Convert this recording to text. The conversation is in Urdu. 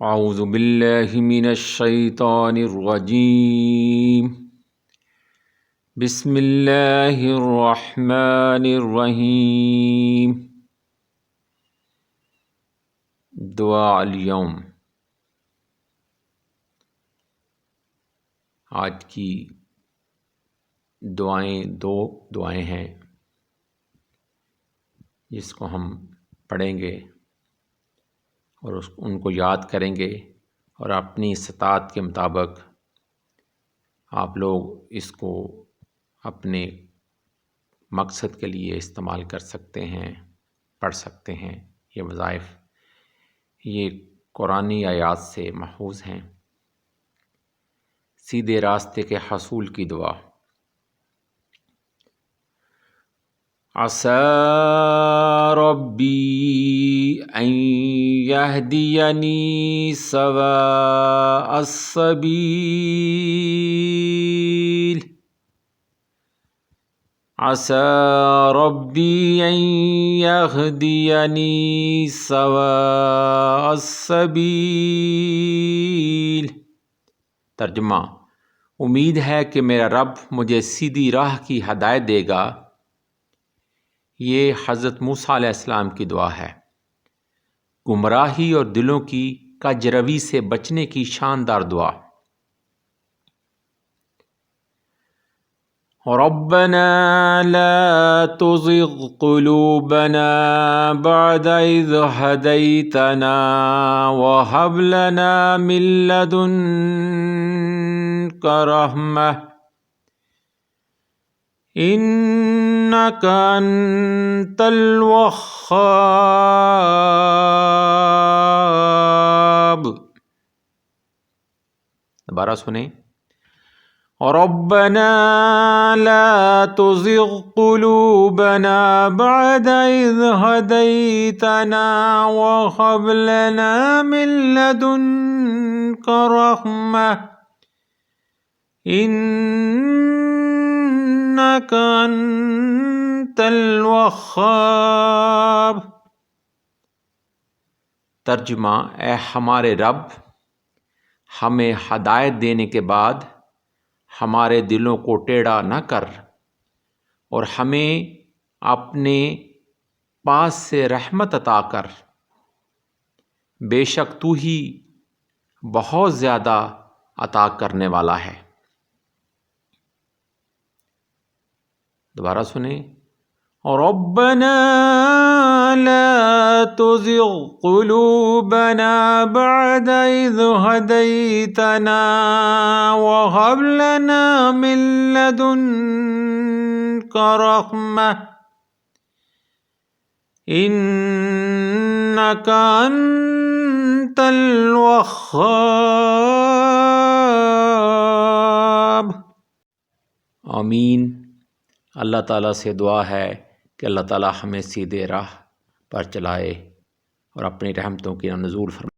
اعوذ باللہ من الشیطان الرجیم بسم اللہ الرحمن الرحیم۔ دعا اليوم، آج کی دو دعائیں ہیں جس کو ہم پڑھیں گے اور ان کو یاد کریں گے، اور اپنی استطاعت کے مطابق آپ لوگ اس کو اپنے مقصد کے لیے استعمال کر سکتے ہیں، پڑھ سکتے ہیں۔ یہ وظائف یہ قرآنی آیات سے محفوظ ہیں۔ سیدھے راستے کے حصول کی دعا۔ عسى ربي أن يهديني سواء السبيل عسى ربي أن يهديني سواء السبيل۔ ترجمہ: امید ہے کہ میرا رب مجھے سیدھی راہ کی ہدایت دے گا۔ یہ حضرت موسیٰ علیہ السلام کی دعا ہے۔ گمراہی اور دلوں کی کجروی سے بچنے کی شاندار دعا۔ ربنا لا تزغ قلوبنا بعد إذ هديتنا وهب لنا من لدنك رحمة إنك أنت الوهاب۔ دوبارہ سنیں۔ ربنا لا تزغ قلوبنا بعد إذ هديتنا وهب لنا من لدنك رحمة إنك أنت الوهاب۔ ترجمہ: اے ہمارے رب، ہمیں ہدایت دینے کے بعد ہمارے دلوں کو ٹیڑھا نہ کر، اور ہمیں اپنے پاس سے رحمت عطا کر۔ بے شک تو ہی بہت زیادہ عطا کرنے والا ہے۔ دوبارہ سنیں۔ ربنا لا تزغ قلوبنا بعد إذ هديتنا وهب لنا من لدنك رحمة إنك أنت الوهاب۔ آمین۔ اللہ تعالیٰ سے دعا ہے کہ اللہ تعالیٰ ہمیں سیدھے راہ پر چلائے اور اپنی رحمتوں کی نزول فرمائے۔